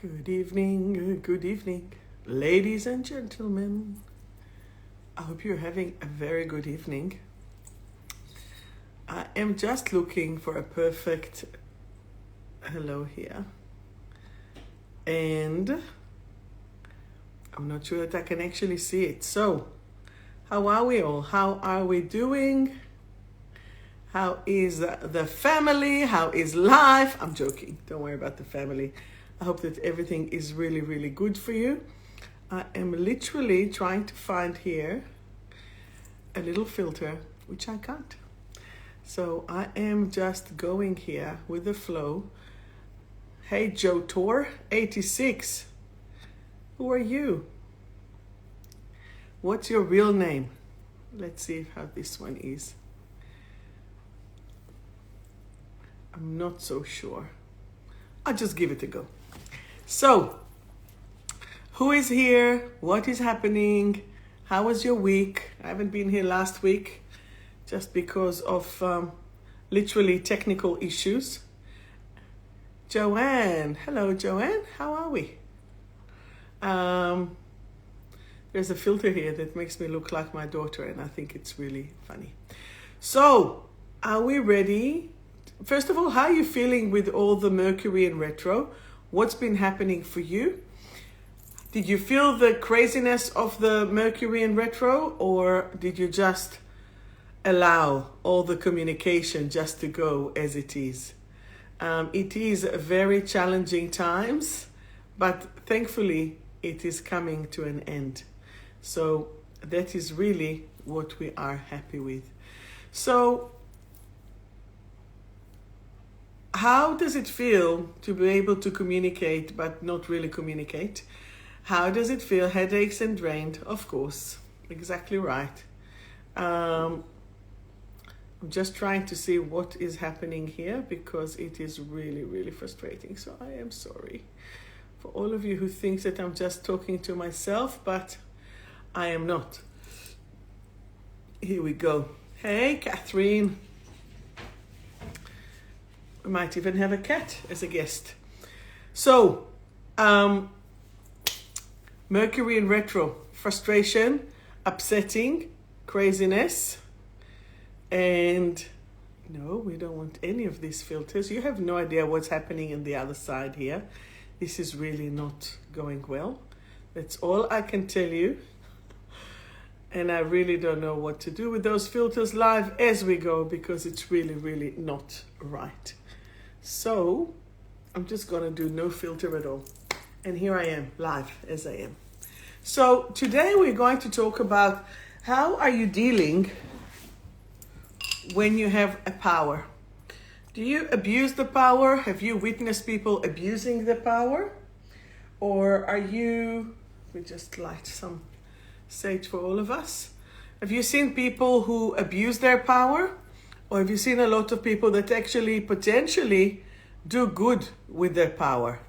Good evening, ladies and gentlemen. I hope you're having a very good evening. I am just looking for a perfect hello here. And I'm not sure that I can actually see it. So, how are we all? How are we doing? How is the family? How is life? I'm joking. Don't worry about the family. I hope that everything is really, really good for you. I am literally trying to find here a little filter, which I can't. So I am just going here with the flow. Hey, 𝗁𝗲86. Who are you? What's your real name? Let's see how this one is. I'm not so sure. I'll just give it a go. So, who is here? What is happening? How was your week? I haven't been here last week just because of literally technical issues. Joanne. Hello, Joanne. How are we? There's a filter here that makes me look like my daughter, and I think it's really funny. So, are we ready? First of all, how are you feeling with all the Mercury in retro? What's been happening for you? Did you feel the craziness of the Mercury in retro, or did you just allow all the communication just to go as it is? It is very challenging times, but thankfully it is coming to an end. So that is really what we are happy with. So how does it feel to be able to communicate but not really communicate? How does it feel? Headaches and drained, of course. Exactly right. I'm just trying to see what is happening here because it is really, really frustrating. So I am sorry for all of you who think that I'm just talking to myself, but I am not. Here we go. Hey, Catherine. We might even have a cat as a guest. So, Mercury in retro, frustration, upsetting, craziness, and no, we don't want any of these filters. You have no idea what's happening in the other side here. This is really not going well. That's all I can tell you. And I really don't know what to do with those filters live as we go because it's really, really not right. So I'm just going to do no filter at all. And here I am, live as I am. So today we're going to talk about how are you dealing when you have a power. Do you abuse the power? Have you witnessed people abusing the power? Or are you, we just light some sage for all of us. Have you seen people who abuse their power? Or have you seen a lot of people that actually potentially do good with their power?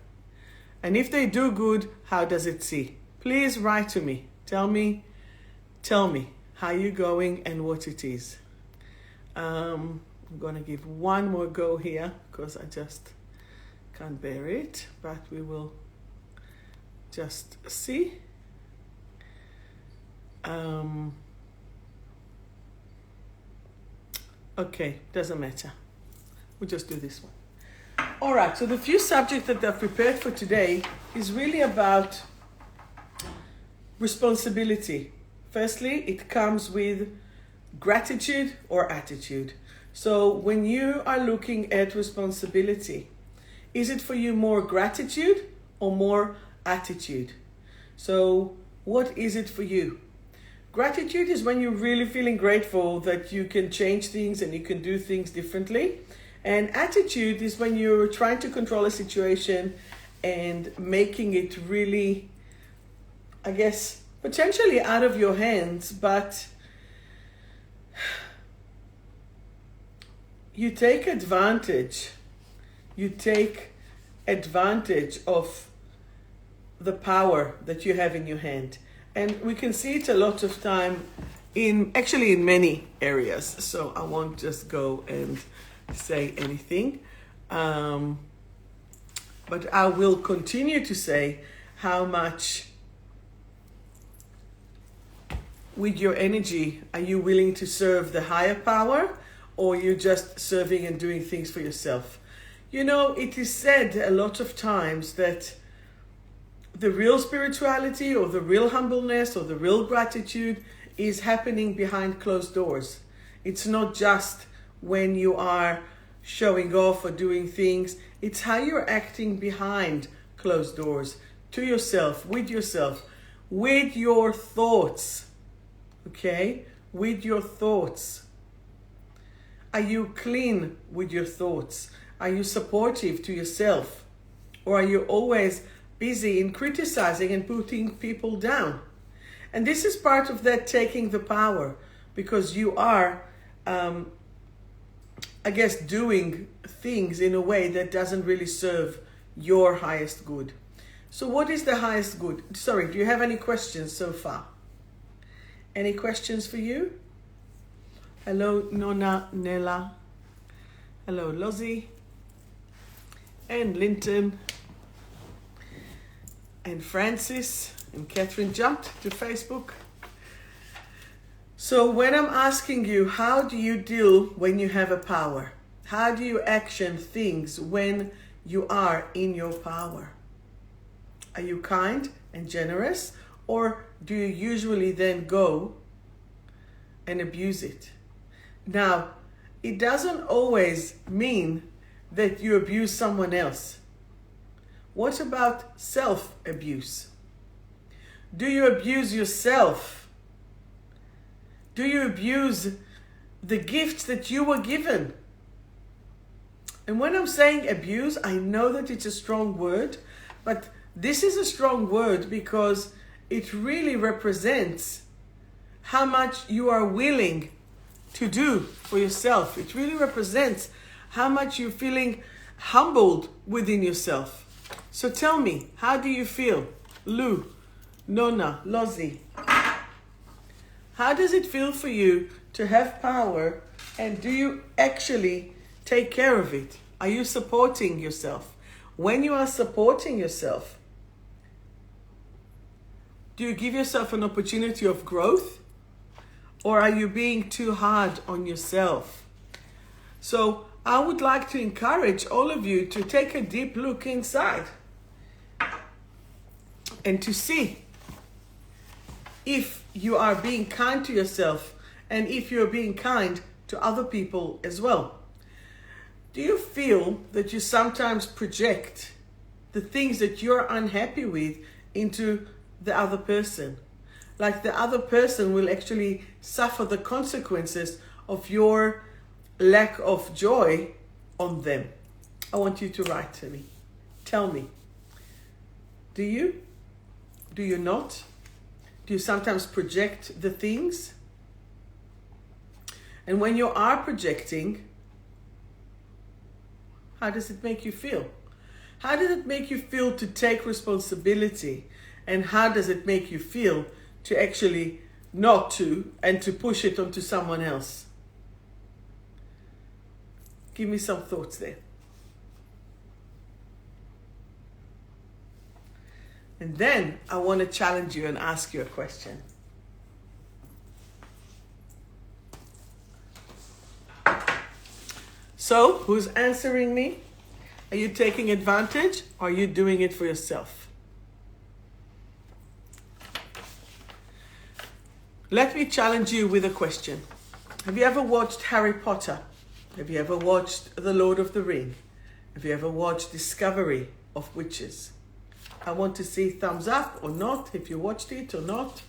And if they do good, how does it see? Please write to me. Tell me how you're going and what it is. I'm going to give one more go here because I just can't bear it. But we will just see. Okay, doesn't matter. We'll just do this one. All right, so the few subjects that I've prepared for today is really about responsibility. Firstly, it comes with gratitude or attitude. So when you are looking at responsibility, is it for you more gratitude or more attitude? So what is it for you? Gratitude is when you're really feeling grateful that you can change things and you can do things differently. And attitude is when you're trying to control a situation and making it really, I guess, potentially out of your hands, but you take advantage of the power that you have in your hand. And we can see it a lot of time in many areas. So I won't just go and say anything. But But I will continue to say how much with your energy are you willing to serve the higher power, or you're just serving and doing things for yourself. You know, it is said a lot of times that the real spirituality or the real humbleness or the real gratitude is happening behind closed doors. It's not just when you are showing off or doing things. It's how you're acting behind closed doors, to yourself, with your thoughts. Okay? With your thoughts. Are you clean with your thoughts? Are you supportive to yourself? Or are you always busy in criticizing and putting people down? And this is part of that taking the power, because you are, I guess, doing things in a way that doesn't really serve your highest good. So what is the highest good? Sorry, do you have any questions so far? Any questions for you? Hello, Nona Nella. Hello, Lozzie. And Linton. And Francis. And Catherine jumped to Facebook. So when I'm asking you, how do you deal when you have a power? How do you action things when you are in your power? Are you kind and generous, or do you usually then go and abuse it? Now, it doesn't always mean that you abuse someone else. What about self-abuse? Do you abuse yourself? Do you abuse the gifts that you were given? And when I'm saying abuse, I know that it's a strong word, but this is a strong word because it really represents how much you are willing to do for yourself. It really represents how much you're feeling humbled within yourself. So tell me, how do you feel? Lou, Nona, Lozzie. How does it feel for you to have power, and do you actually take care of it? Are you supporting yourself? When you are supporting yourself, do you give yourself an opportunity of growth, or are you being too hard on yourself? So I would like to encourage all of you to take a deep look inside and to see if you are being kind to yourself and if you're being kind to other people as well. Do you feel that you sometimes project the things that you're unhappy with into the other person? Like the other person will actually suffer the consequences of your lack of joy on them. I want you to write to me. Tell me. Do you? Do you not? Do you sometimes project the things? And when you are projecting, how does it make you feel? How does it make you feel to take responsibility? And how does it make you feel to actually not to, and to push it onto someone else? Give me some thoughts there. And then I want to challenge you and ask you a question. So, who's answering me? Are you taking advantage, or are you doing it for yourself? Let me challenge you with a question. Have you ever watched Harry Potter? Have you ever watched The Lord of the Ring? Have you ever watched Discovery of Witches? I want to see thumbs up or not, if you watched it or not.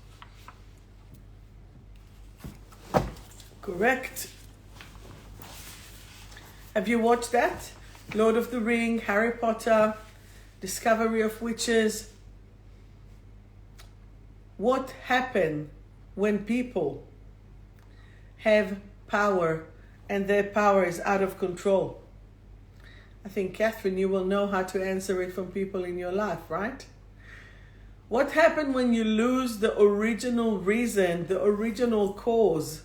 Correct. Have you watched that? Lord of the Ring, Harry Potter, Discovery of Witches. What happens when people have power and their power is out of control? I think, Catherine, you will know how to answer it from people in your life, right? What happened when you lose the original reason, the original cause?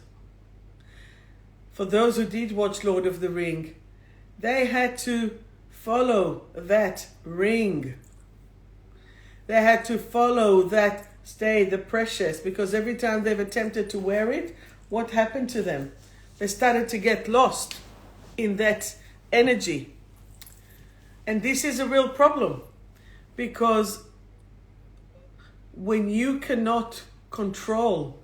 For those who did watch Lord of the Ring, they had to follow that ring. They had to follow that stay, the precious, because every time they've attempted to wear it, what happened to them? They started to get lost in that energy. And this is a real problem, because when you cannot control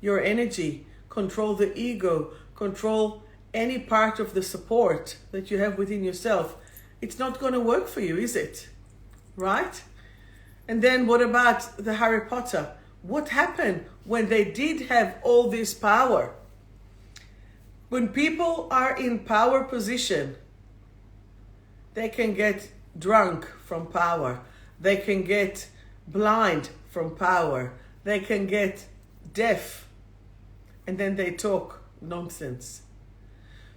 your energy, control the ego, control any part of the support that you have within yourself, it's not going to work for you, is it? Right? And then what about the Harry Potter? What happened when they did have all this power? When people are in power position, they can get drunk from power. They can get blind from power. They can get deaf. And then they talk nonsense.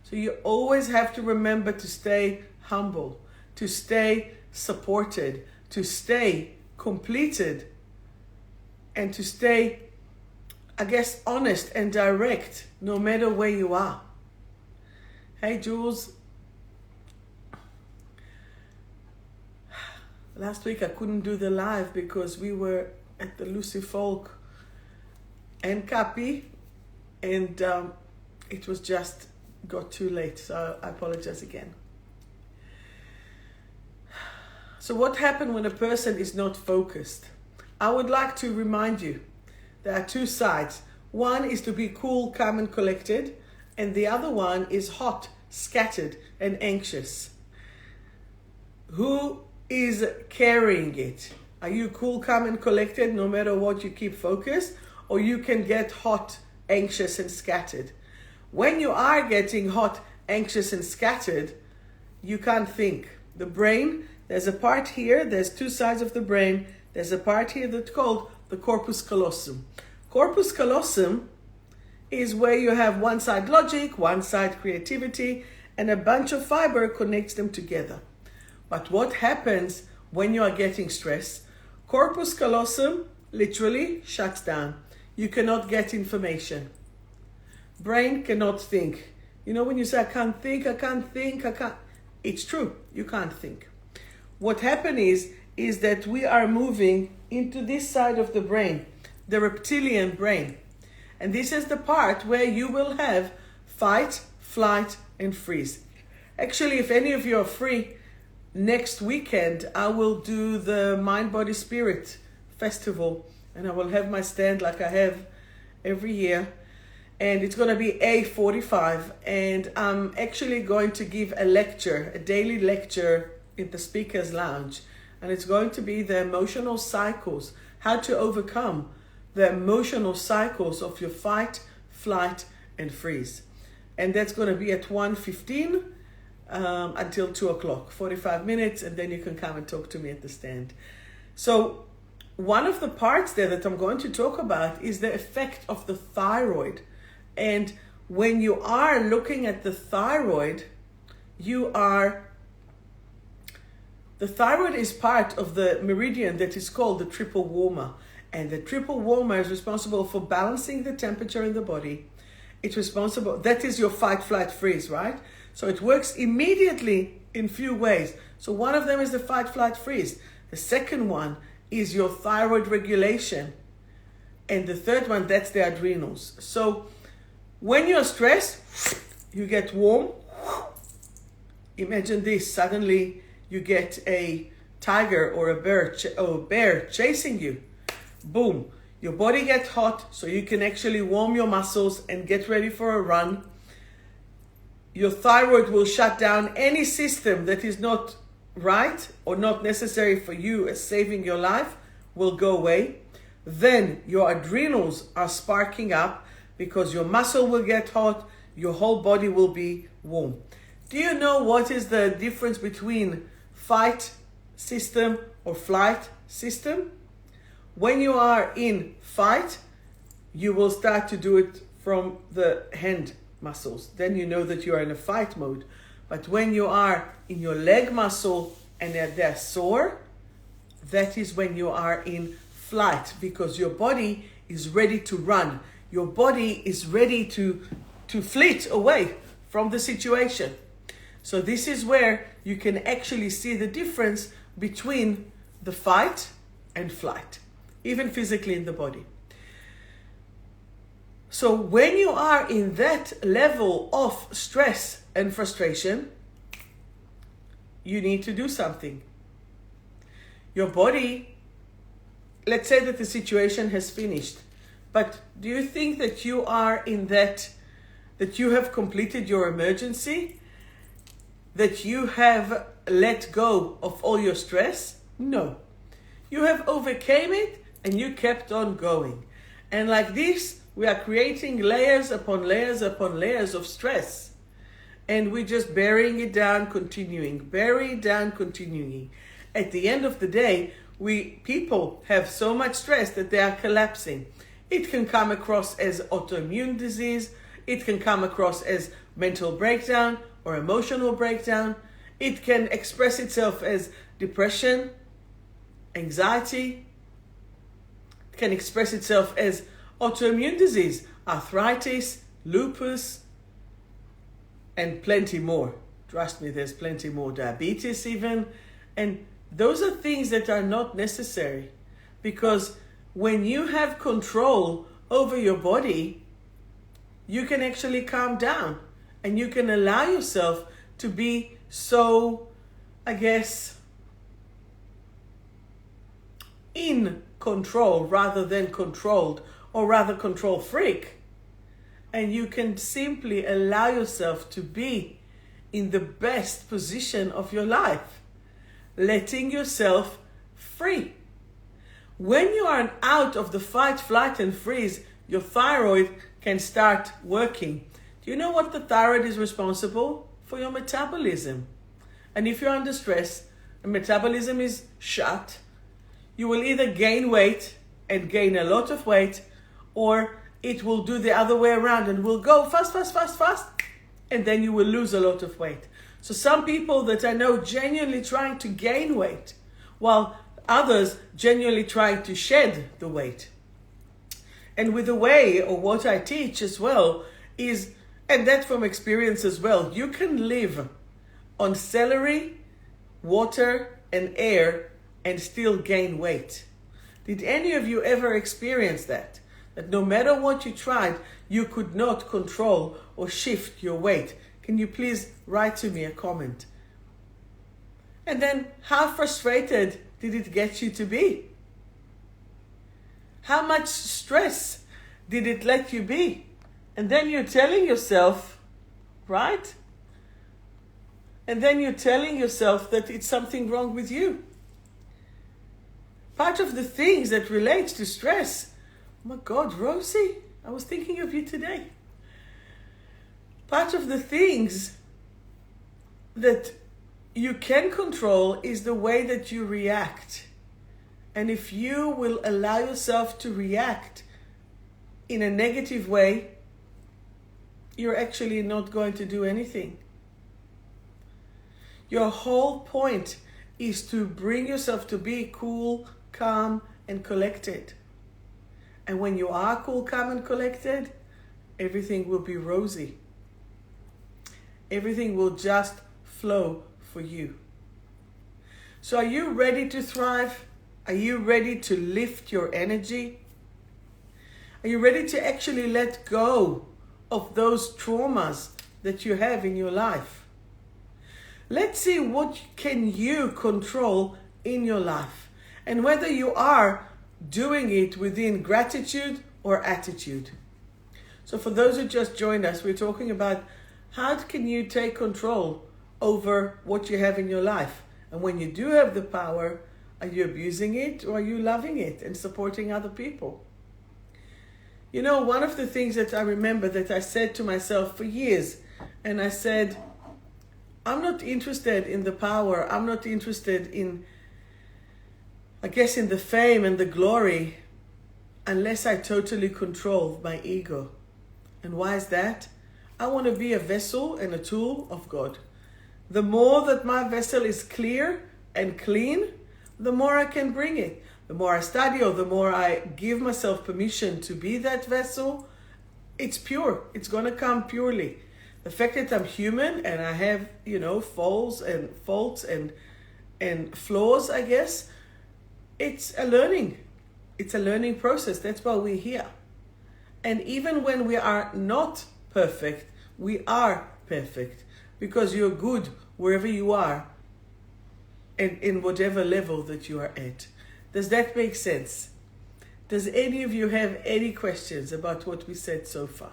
So you always have to remember to stay humble, to stay supported, to stay completed, and to stay, I guess, honest and direct no matter where you are. Hey, Jules. Last week I couldn't do the live because we were at the 𝗨𝗏𝗏 𝗏𝗏𝗏, and it was just got too late, so I apologize again. So what happened when a person is not focused? I would like to remind you there are two sides. One is to be cool, calm, and collected, and the other one is hot, scattered, and anxious. Who is carrying it? Are you cool, calm, and collected no matter what, you keep focused, or you can get hot, anxious, and scattered? When you are getting hot, anxious, and scattered, you can't think. The brain, there's a part here, there's two sides of the brain. There's a part here that's called the 𝗁𝗏𝗃 𝗁𝗏𝗃. 𝗁𝗁𝗃 𝗁𝗏𝗃 is where you have one side logic, one side creativity, and a bunch of fiber connects them together. But what happens when you are getting stressed? 𝗁𝗁𝗃 𝗁𝗏𝗃 literally shuts down. You cannot get information. Brain cannot think. You know, when you say, I can't think, it's true, you can't think. What happens is that we are moving into this side of the brain, the reptilian brain. And this is the part where you will have fight, flight, and freeze. Actually, if any of you are free, next weekend, I will do the Mind, Body, Spirit Festival, and I will have my stand like I have every year. And it's going to be 𝗂𝗏𝗏, and I'm actually going to give a lecture, a daily lecture in the speaker's lounge. And it's going to be the emotional cycles, how to overcome the emotional cycles of your fight, flight, and freeze. And that's going to be at 1:15 until 2 o'clock, 45 minutes, and then you can come and talk to me at the stand. So one of the parts there that I'm going to talk about is the effect of the thyroid. And when you are looking at the thyroid, the thyroid is part of the meridian that is called the 𝗵𝗏𝗏𝗪. And the 𝗵𝗏𝗏𝗪 is responsible for balancing the temperature in the body. It's responsible, that is your fight, flight, freeze, right? So it works immediately in few ways. So one of them is the fight, flight, freeze. The second one is your thyroid regulation. And the third one, that's the adrenals. So when you're stressed, you get warm. Imagine this, suddenly you get a tiger or a bear chasing you. Boom, your body gets hot, so you can actually warm your muscles and get ready for a run. Your thyroid will shut down any system that is not right or not necessary for you as saving your life, will go away. Then your adrenals are sparking up because your muscle will get hot, your whole body will be warm. Do you know what is the difference between fight system or flight system? When you are in fight, you will start to do it from the hand muscles. Then you know that you are in a fight mode. But when you are in your leg muscle and they're sore, that is when you are in flight, because your body is ready to run. Your body is ready to flee away from the situation. So this is where you can actually see the difference between the fight and flight, even physically in the body. So when you are in that level of stress and frustration, you need to do something. Your body, let's say that the situation has finished, but do you think that you are in that you have completed your emergency? That you have let go of all your stress? No. You have overcame it and you kept on going. And like this, we are creating layers upon layers upon layers of stress. And we're just burying it down, continuing, bury it down, continuing. At the end of the day, people have so much stress that they are collapsing. It can come across as autoimmune disease. It can come across as mental breakdown or emotional breakdown. It can express itself as depression, anxiety. It can express itself as autoimmune disease, arthritis, lupus, and plenty more. Trust me, there's plenty more. Diabetes even. And those are things that are not necessary, because when you have control over your body, you can actually calm down and you can allow yourself to be so, I guess, in control rather than controlled, or rather control freak. And you can simply allow yourself to be in the best position of your life, letting yourself free. When you are out of the fight, flight, and freeze, your thyroid can start working. Do you know what the thyroid is responsible for? Your metabolism. And if you're under stress and metabolism is shut, you will either gain weight and gain a lot of weight, or it will do the other way around and will go fast, fast, fast, fast, and then you will lose a lot of weight. So some people that I know genuinely trying to gain weight, while others genuinely trying to shed the weight. And with the way, or what I teach as well, is, and that's from experience as well, you can live on celery, water, and air and still gain weight. Did any of you ever experience that? That no matter what you tried, you could not control or shift your weight? Can you please write to me a comment? And then, how frustrated did it get you to be? How much stress did it let you be? And then you're telling yourself, right? And then you're telling yourself that it's something wrong with you. Part of the things that relates to stress, oh my God, Rosie, I was thinking of you today. Part of the things that you can control is the way that you react. And if you will allow yourself to react in a negative way, you're actually not going to do anything. Your whole point is to bring yourself to be cool, calm, and collected. And when you are cool, calm, and collected, everything will be rosy. Everything will just flow for you. So are you ready to thrive? Are you ready to lift your energy? Are you ready to actually let go of those traumas that you have in your life? Let's see what can you control in your life, and whether you are doing it within gratitude or attitude. So for those who just joined us, we're talking about how can you take control over what you have in your life? And when you do have the power, are you abusing it, or are you loving it and supporting other people? You know, one of the things that I remember that I said to myself for years, and I said, I'm not interested in the power. I'm not interested in, I guess, in the fame and the glory, unless I totally control my ego. And why is that? I want to be a vessel and a tool of God. The more that my vessel is clear and clean, the more I can bring it. The more I study, or the more I give myself permission to be that vessel, it's pure. It's going to come purely. The fact that I'm human and I have, faults and flaws, I guess, it's a learning. It's a learning process. That's why we're here. And even when we are not perfect, we are perfect because you're good wherever you are and in whatever level that you are at. Does that make sense? Does any of you have any questions about what we said so far?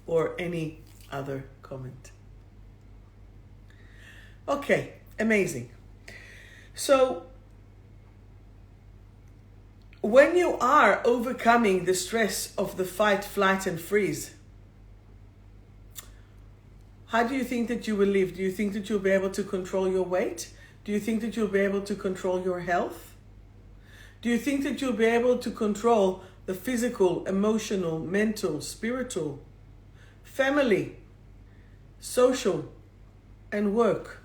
Or any other comment? Okay, amazing. So, when you are overcoming the stress of the fight, flight, and freeze, how do you think that you will live? Do you think that you'll be able to control your weight? Do you think that you'll be able to control your health? Do you think that you'll be able to control the physical, emotional, mental, spiritual, family, social, and work?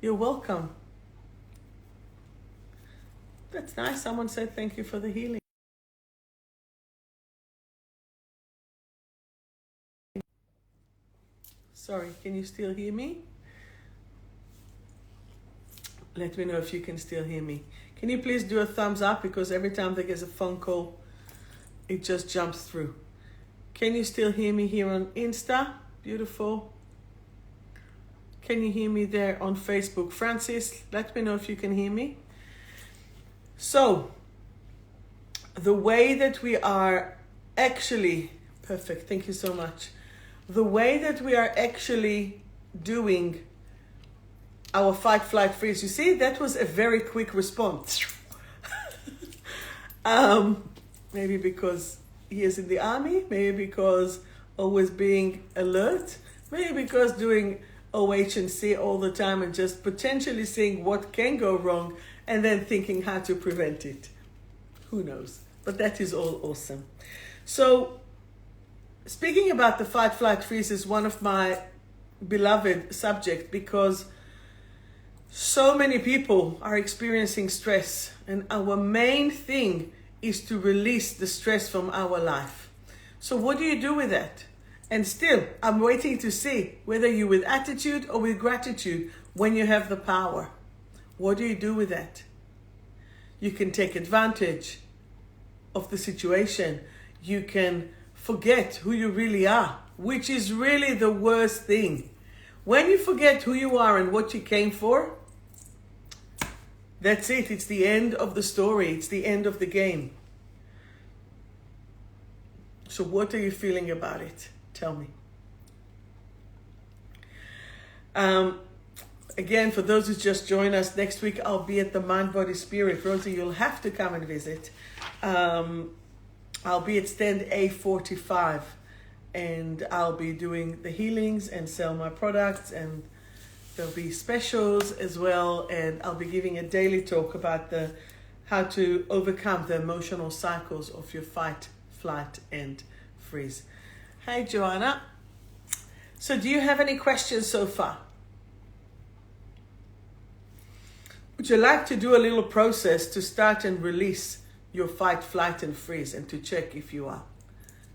You're welcome. That's nice. Someone said thank you for the healing. Sorry, can you still hear me? Let me know if you can still hear me. Can you please do a thumbs up, because every time there gets a phone call, it just jumps through. Can you still hear me here on Insta? Beautiful. Can you hear me there on Facebook? Francis, let me know if you can hear me. So, the way that we are actually, perfect, thank you so much. The way that we are actually doing our fight, flight, freeze, you see, that was a very quick response. Maybe because he is in the army, maybe because always being alert, maybe because doing 𝗷 all the time and just potentially seeing what can go wrong and then thinking how to prevent it. Who knows? But that is all awesome. So, speaking about the fight, flight, freeze is one of my beloved subjects because so many people are experiencing stress, and our main thing is to release the stress from our life. So what do you do with that? And still, I'm waiting to see whether you're with attitude or with gratitude when you have the power. What do you do with that? You can take advantage of the situation. You can forget who you really are, which is really the worst thing. When you forget who you are and what you came for, that's it. It's the end of the story. It's the end of the game. So what are you feeling about it? Tell me. Again, for those who just joined us, next week I'll be at the Mind, Body, Spirit. Rosie, you'll have to come and visit. I'll be at stand A45, and I'll be doing the healings and sell my products, and there'll be specials as well, and I'll be giving a daily talk about how to overcome the emotional cycles of your fight, flight, and freeze. Hi, Joanna. So do you have any questions so far? Would you like to do a little process to start and release your fight, flight, and freeze, and to check if you are?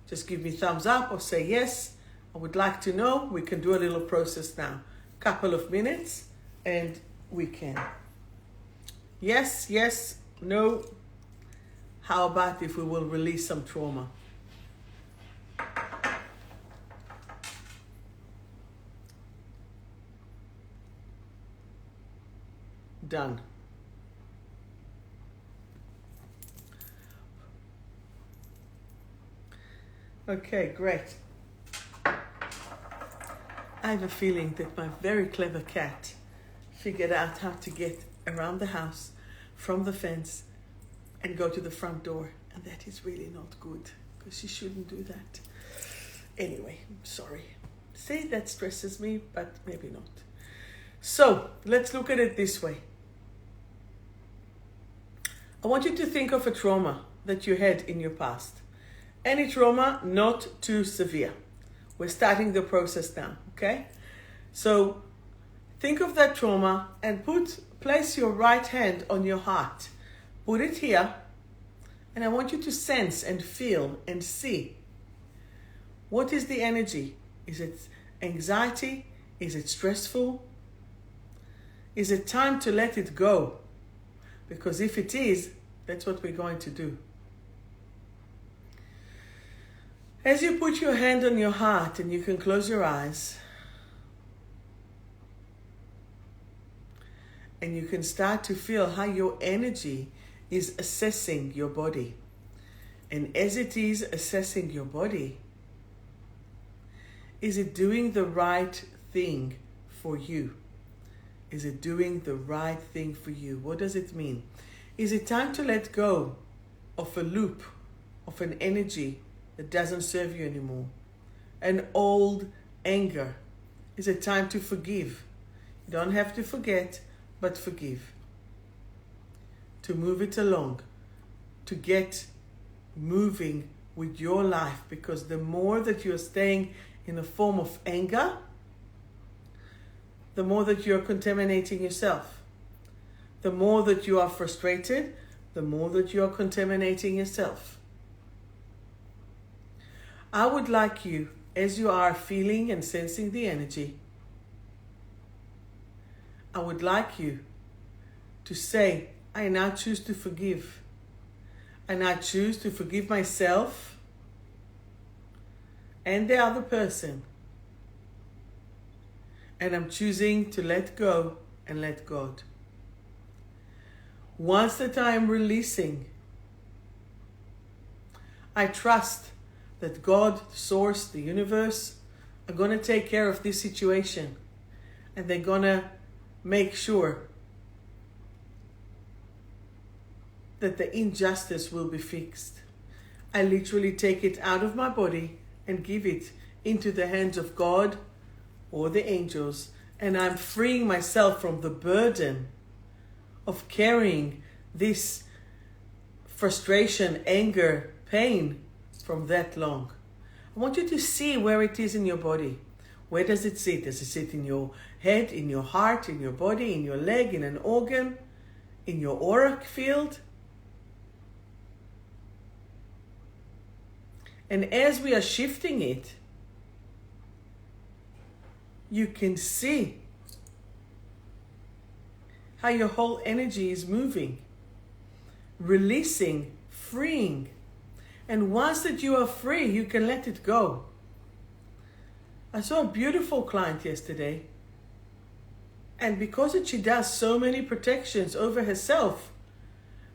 Just give me thumbs up or say yes. I would like to know. We can do a little process now. Couple of minutes and we can. Yes, yes, no. How about if we will release some trauma? Done. Okay, great. I have a feeling that my very clever cat figured out how to get around the house from the fence and go to the front door. And that is really not good, because she shouldn't do that. Anyway, sorry. See, that stresses me, but maybe not. So, let's look at it this way. I want you to think of a trauma that you had in your past. Any trauma, not too severe. We're starting the process now, okay? So, think of that trauma and place your right hand on your heart. Put it here And I want you to sense and feel and see. What is the energy? Is it anxiety? Is it stressful? Is it time to let it go? Because if it is, that's what we're going to do. As you put your hand on your heart and you can close your eyes, and you can start to feel how your energy is assessing your body. And as it is assessing your body, is it doing the right thing for you? Is it doing the right thing for you? What does it mean? Is it time to let go of a loop, of an energy that doesn't serve you anymore? An old anger. Is it time to forgive? You don't have to forget, but forgive. To move it along, to get moving with your life, because the more that you're staying in a form of anger, the more that you're contaminating yourself. The more that you are frustrated, the more that you are contaminating yourself. I would like you, as you are feeling and sensing the energy, I would like you to say, I now choose to forgive. I now choose to forgive myself and the other person. And I'm choosing to let go and let God. Once that I am releasing, I trust that God, the source, the universe, are going to take care of this situation. And they're going to make sure that the injustice will be fixed. I literally take it out of my body and give it into the hands of God or the angels, and I'm freeing myself from the burden of carrying this frustration, anger, pain from that long. I want you to see where it is in your body. Where does it sit? Does it sit in your head, in your heart, in your body, in your leg, in an organ, in your auric field? And as we are shifting it, you can see how your whole energy is moving, releasing, freeing. And once that you are free, you can let it go. I saw a beautiful client yesterday, and because she does so many protections over herself,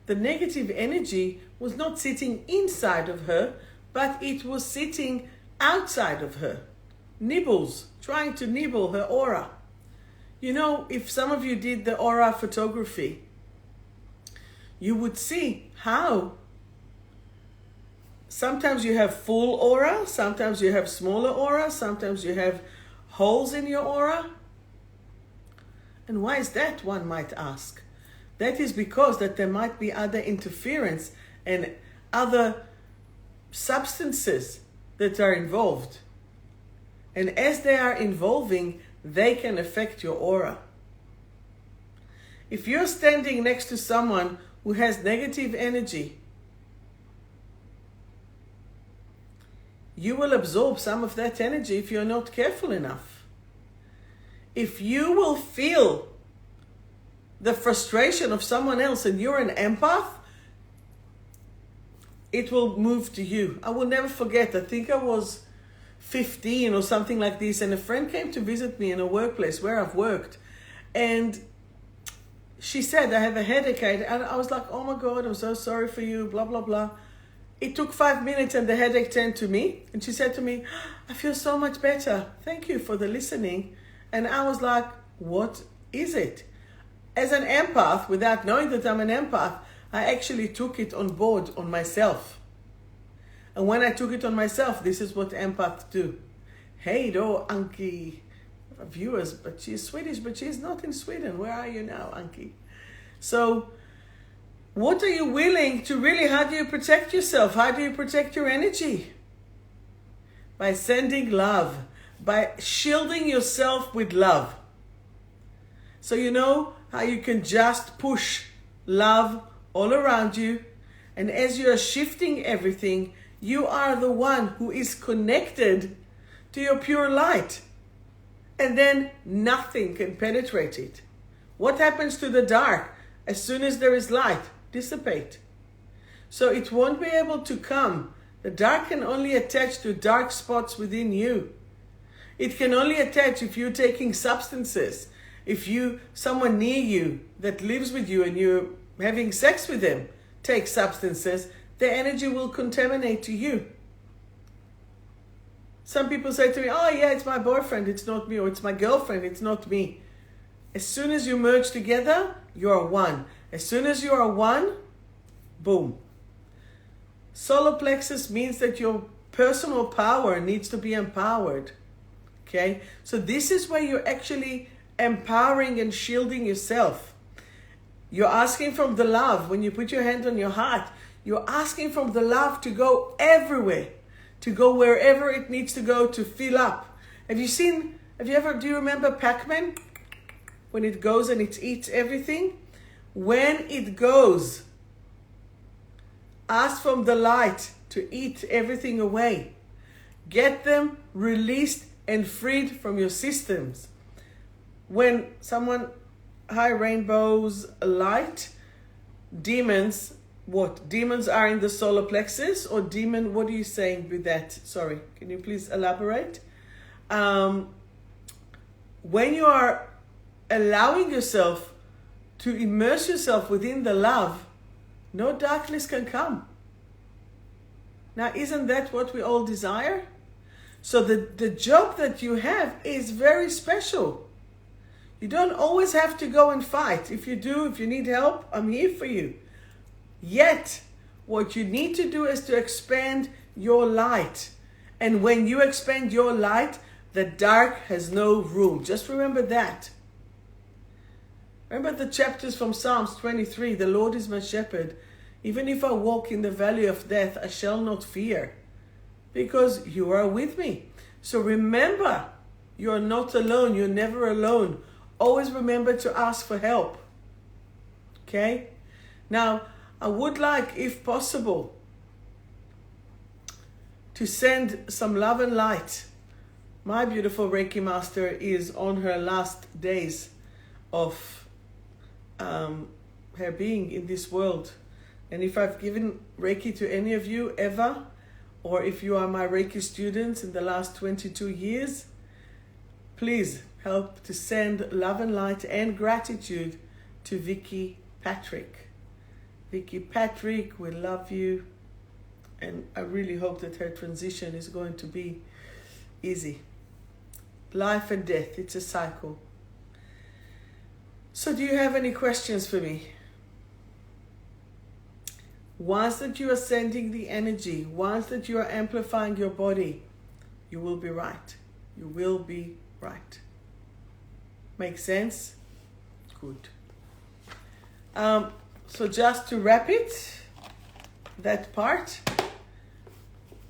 the negative energy was not sitting inside of her, but it was sitting outside of her. Nibbles, trying to nibble her aura. You know, if some of you did the aura photography, you would see how sometimes you have full aura, sometimes you have smaller aura, sometimes you have holes in your aura. And why is that, one might ask? That is because that there might be other interference and other substances that are involved. And as they are involving, they can affect your aura. If you're standing next to someone who has negative energy, you will absorb some of that energy if you're not careful enough. If you will feel the frustration of someone else and you're an empath, it will move to you. I will never forget, I think I was 15 or something like this, and a friend came to visit me in a workplace where I've worked, and she said, I have a headache, and I was like, oh my God, I'm so sorry for you, blah, blah, blah. It took 5 minutes and the headache turned to me, and she said to me, I feel so much better. Thank you for the listening. And I was like, what is it? As an empath, without knowing that I'm an empath, I actually took it on board on myself. And when I took it on myself, this is what empaths do. Hey, do Anki, viewers, but she's Swedish, but she's not in Sweden. Where are you now, Anki? So, what are you willing to really, how do you protect yourself? How do you protect your energy? By sending love, by shielding yourself with love. So you know how you can just push love all around you, And as you are shifting everything, you are the one who is connected to your pure light. And then nothing can penetrate it. What happens to the dark? As soon as there is light, dissipate. So it won't be able to come. The dark can only attach to dark spots within you. It can only attach if you're taking substances. If someone near you that lives with you and you're having sex with them takes substances, the energy will contaminate to you. Some people say to me, oh yeah, it's my boyfriend, it's not me, or it's my girlfriend, it's not me. As soon as you merge together, you are one. As soon as you are one, boom. Solar plexus means that your personal power needs to be empowered. Okay? So this is where you're actually empowering and shielding yourself. You're asking from the love. When you put your hand on your heart, you're asking from the love to go everywhere, to go wherever it needs to go to fill up. Do you remember Pac-Man? When it goes and it eats everything? When it goes, ask from the light to eat everything away. Get them released and freed from your systems. When someone, high rainbows, light, demons, what? Demons are in the solar plexus, or demon, what are you saying with that? Sorry, can you please elaborate? When you are allowing yourself to immerse yourself within the love, no darkness can come. Now, isn't that what we all desire? So the job that you have is very special. You don't always have to go and fight. If you do, if you need help, I'm here for you. Yet, what you need to do is to expand your light. And when you expand your light, the dark has no room. Just remember that. Remember the chapters from Psalms 23, the Lord is my shepherd. Even if I walk in the valley of death, I shall not fear, because you are with me. So remember, you are not alone. You're never alone. Always remember to ask for help. Okay? Now, I would like, if possible, to send some love and light. My beautiful Reiki master is on her last days of her being in this world. And if I've given Reiki to any of you ever, or if you are my Reiki students in the last 22 years, please help to send love and light and gratitude to 𝗵𝗃. 𝗵𝗃, we love you. And I really hope that her transition is going to be easy. Life and death, it's a cycle. So do you have any questions for me? Once that you are sending the energy, once that you are amplifying your body, you will be right. You will be right. Make sense? Good. So just to wrap it, that part,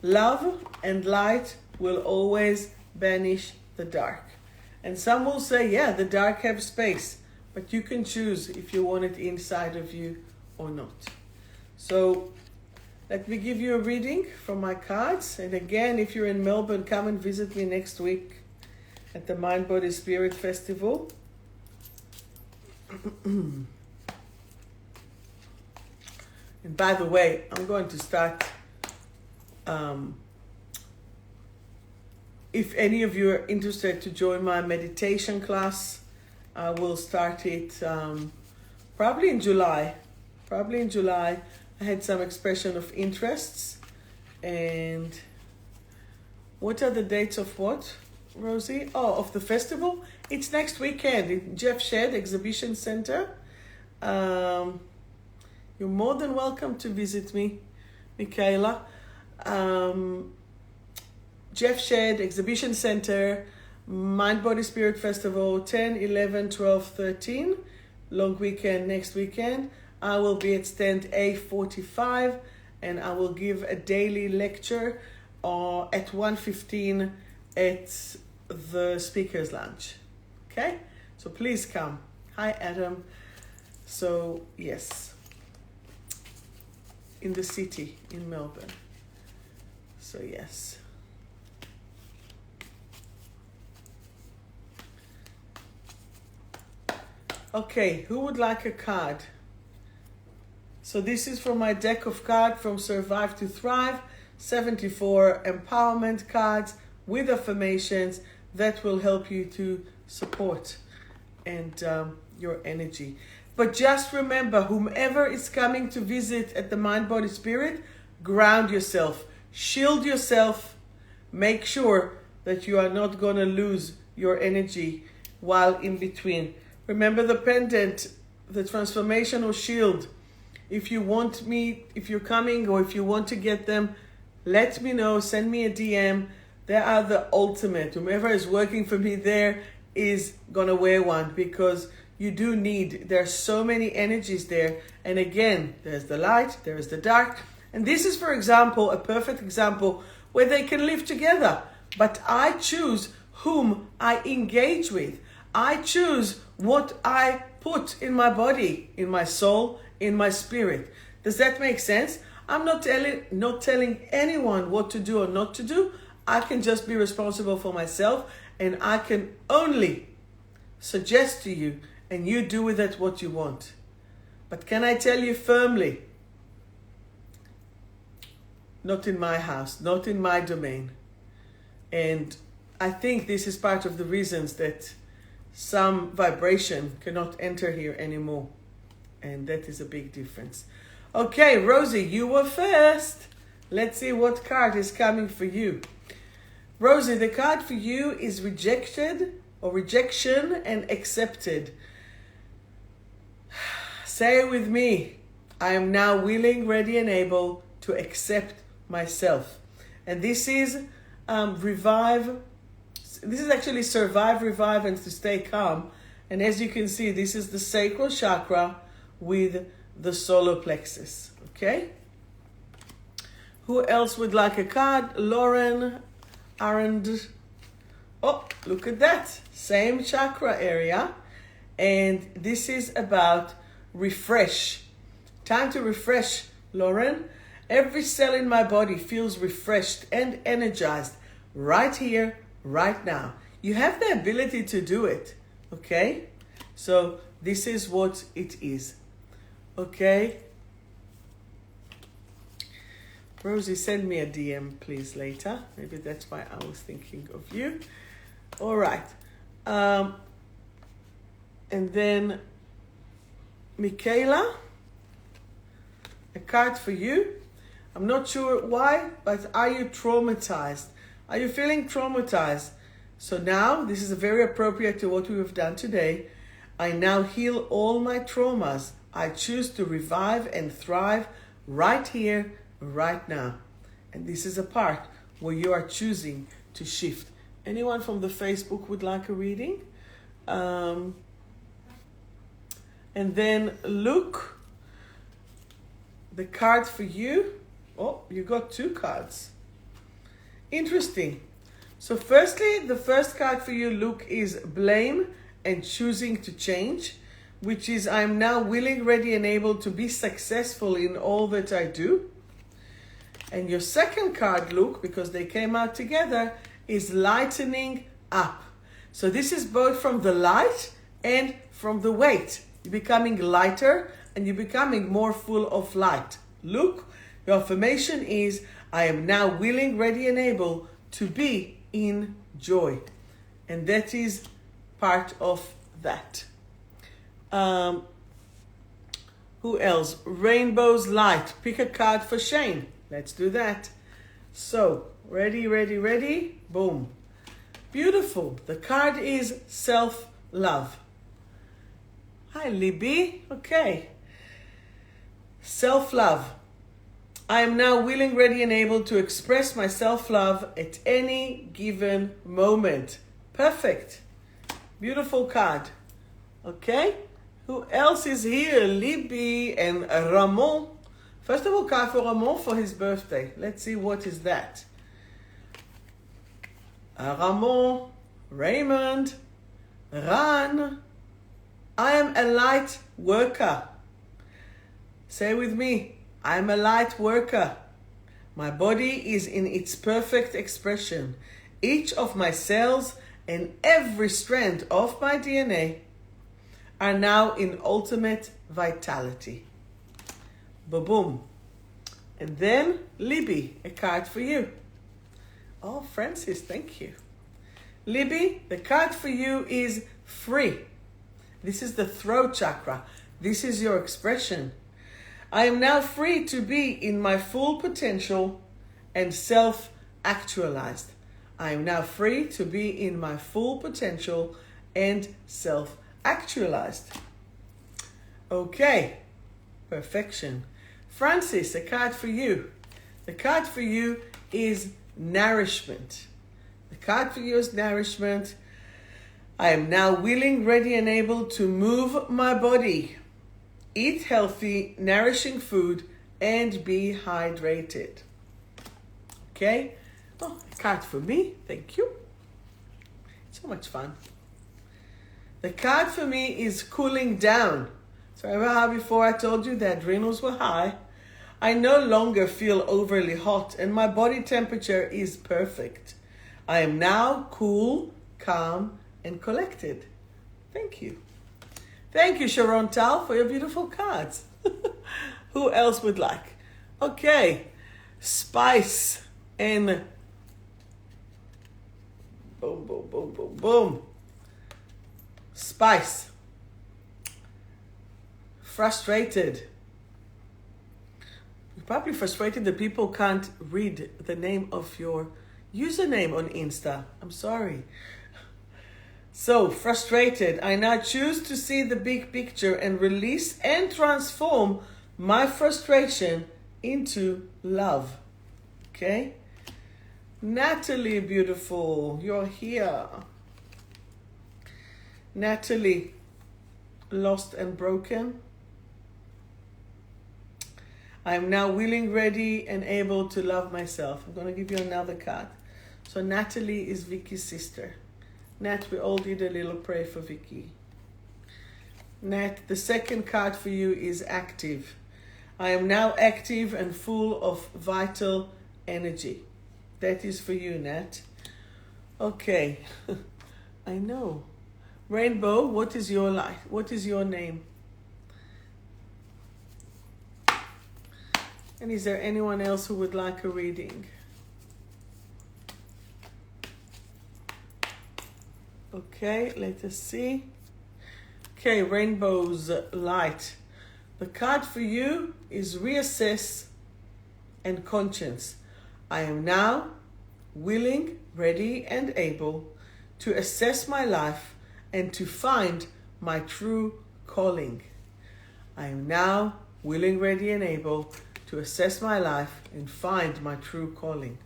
love and light will always banish the dark. And some will say, yeah, the dark have space, but you can choose if you want it inside of you or not. So let me give you a reading from my cards. And again, if you're in Melbourne, come and visit me next week at the Mind, Body, Spirit Festival. And by the way, I'm going to start, if any of you are interested to join my meditation class, I will start it probably in July. I had some expression of interests. And what are the dates of what, Rosie? Oh, of the festival? It's next weekend in 𝗵𝗄𝗃 Exhibition Center. You're more than welcome to visit me, Michaela. 𝗵𝗄𝗃 Exhibition Center, Mind, Body, Spirit Festival, 10, 11, 12, 13. Long weekend, next weekend. I will be at stand A45, and I will give a daily lecture at 1:15 at the Speaker's Lounge. Okay? So please come. Hi, Adam. So, yes. in the city, in Melbourne. So yes. Okay, who would like a card? So this is from my deck of cards from Survive to Thrive, 74 empowerment cards with affirmations that will help you to support and your energy. But just remember, whomever is coming to visit at the Mind, Body, Spirit, ground yourself, shield yourself, make sure that you are not going to lose your energy while in between. Remember the pendant, the transformational shield. If you want me, if you're coming or if you want to get them, let me know, send me a DM. They are the ultimate. Whomever is working for me there is going to wear one, because you do need, there's so many energies there. And again, there's the light, there's the dark. And this is, for example, a perfect example where they can live together. But I choose whom I engage with. I choose what I put in my body, in my soul, in my spirit. Does that make sense? I'm not telling anyone what to do or not to do. I can just be responsible for myself, and I can only suggest to you, and you do with it what you want. But can I tell you firmly, not in my house, not in my domain. And I think this is part of the reasons that some vibration cannot enter here anymore. And that is a big difference. Okay, Rosie, you were first. Let's see what card is coming for you. Rosie, the card for you is rejected, or rejection and accepted. Say it with me. I am now willing, ready, and able to accept myself. And this is revive. This is actually survive, revive, and to stay calm. And as you can see, this is the sacral chakra with the solar plexus. Okay? Who else would like a card? Lauren, Arend. Oh, look at that. Same chakra area. And this is about refresh. Time to refresh, Lauren. Every cell in my body feels refreshed and energized right here, right now. You have the ability to do it. Okay? So this is what it is. Okay? Rosie, send me a DM, please, later. Maybe that's why I was thinking of you. All right. And then, Michaela, a card for you. I'm not sure why, but are you traumatized? Are you feeling traumatized? So now, this is very appropriate to what we have done today. I now heal all my traumas. I choose to revive and thrive right here, right now. And this is a part where you are choosing to shift. Anyone from the Facebook would like a reading? And then Luke, the card for you. Oh, you got two cards. Interesting. So firstly, the first card for you, Luke, is blame and choosing to change, which is I'm now willing, ready, and able to be successful in all that I do. And your second card, Luke, because they came out together, is lightening up. So this is both from the light and from the weight. You're becoming lighter and you're becoming more full of light. Luke, your affirmation is, I am now willing, ready, and able to be in joy. And that is part of that. Who else? Rainbow's Light. Pick a card for Shane. Let's do that. So, ready, ready, ready. Boom. Beautiful. The card is self-love. Hi, Libby. Okay. Self-love. I am now willing, ready, and able to express my self-love at any given moment. Perfect. Beautiful card. Okay. Who else is here? Libby and Ramon. First of all, card for Ramon for his birthday. Let's see what is that. Ramon, Raymond, Ran. I am a light worker. Say with me. I'm a light worker. My body is in its perfect expression. Each of my cells and every strand of my DNA are now in ultimate vitality. Ba-boom. And then, Libby, a card for you. Oh, Francis, thank you. Libby, the card for you is free. This is the throat chakra. This is your expression. I am now free to be in my full potential and self-actualized. I am now free to be in my full potential and self-actualized. Okay, perfection. Francis, a card for you. The card for you is nourishment. The card for you is nourishment. I am now willing, ready, and able to move my body, eat healthy, nourishing food, and be hydrated. Okay? Oh, a card for me. Thank you. So much fun. The card for me is cooling down. So remember how before I told you that adrenals were high? I no longer feel overly hot and my body temperature is perfect. I am now cool, calm, and collected. Thank you. Thank you, 𝗪𝗏, for your beautiful cards. Who else would like? Okay, spice and boom, boom, boom, boom, boom. Spice. Frustrated. You're probably frustrated that people can't read the name of your username on Insta. I'm sorry. So, frustrated. I now choose to see the big picture and release and transform my frustration into love. Okay? Natalie, beautiful. You're here. Natalie, lost and broken. I am now willing, ready, and able to love myself. I'm going to give you another card. So Natalie is Vicky's sister. Nat, we all did a little prayer for Vicky. Nat, the second card for you is active. I am now active and full of vital energy. That is for you, Nat. Okay. I know. Rainbow, what is your life? What is your name? And is there anyone else who would like a reading? Okay, let us see. Okay, Rainbow's light. The card for you is reassess and conscience. I am now willing, ready, and able to assess my life and to find my true calling. I am now willing, ready, and able to assess my life and find my true calling.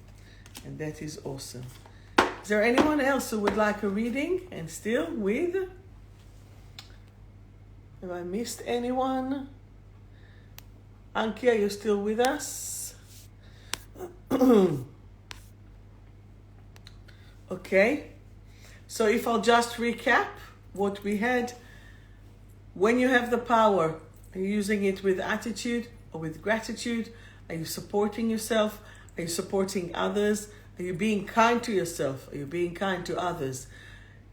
And that is awesome. Is there anyone else who would like a reading and still with? Have I missed anyone? Anki, are you still with us? Okay. So if I'll just recap what we had. When you have the power, are you using it with attitude or with gratitude? Are you supporting yourself? Are you supporting others? Are you being kind to yourself? Are you being kind to others?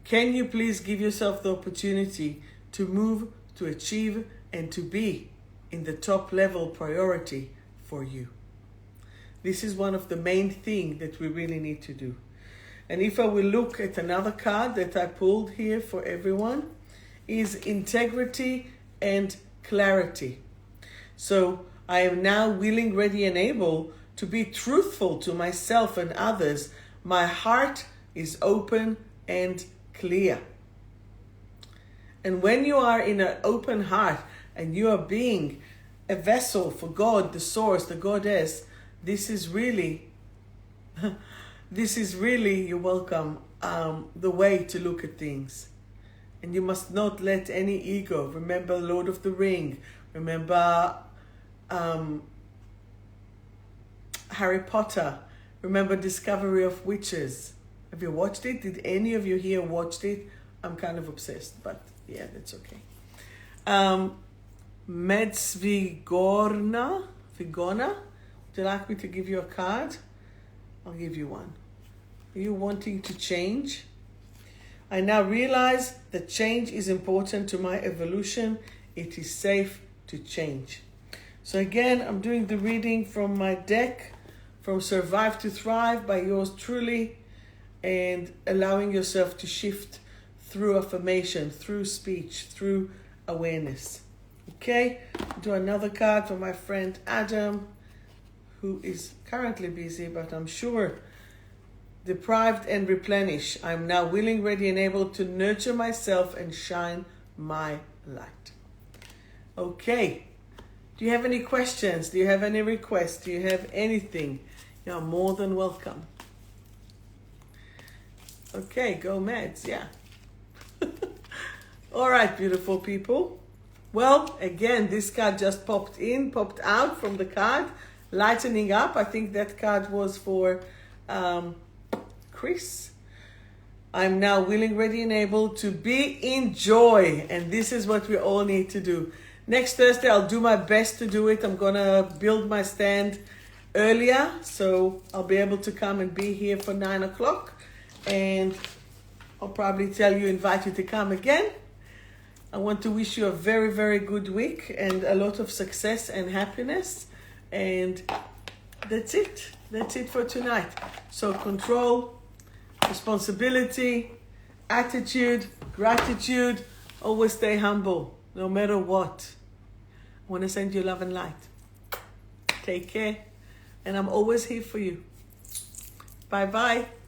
Can you please give yourself the opportunity to move, to achieve, and to be in the top level priority for you? This is one of the main things that we really need to do. And if I will look at another card that I pulled here for everyone, is integrity and clarity. So I am now willing, ready, and able to be truthful to myself and others. My heart is open and clear. And when you are in an open heart and you are being a vessel for God, the source, the goddess, this is really, you're welcome, the way to look at things. And you must not let any ego, remember Lord of the Ring, remember Harry Potter, remember Discovery of Witches. Have you watched it? Did any of you here watched it? I'm kind of obsessed, but yeah, that's okay. 𝗪𝗏𝗄𝗧𝗹 𝗏𝗏, would you like me to give you a card? I'll give you one. Are you wanting to change? I now realize that change is important to my evolution. It is safe to change. So again, I'm doing the reading from my deck, from Survive to Thrive by yours truly, and allowing yourself to shift through affirmation, through speech, through awareness. Okay, do another card for my friend Adam, who is currently busy, but I'm sure deprived and replenish. I'm now willing, ready, and able to nurture myself and shine my light. Okay, do you have any questions? Do you have any requests? Do you have anything? You're more than welcome. Okay, go Meds, yeah. All right, beautiful people. Well, again, this card just popped out from the card, lightening up. I think that card was for Chris. I'm now willing, ready, and able to be in joy. And this is what we all need to do. Next Thursday, I'll do my best to do it. I'm going to build my stand earlier, so I'll be able to come and be here for 9 o'clock. And I'll probably invite you to come again. I want to wish you a very, very good week and a lot of success and happiness. And that's it. That's it for tonight. So control, responsibility, attitude, gratitude. Always stay humble, no matter what. I want to send you love and light. Take care. And I'm always here for you. Bye-bye.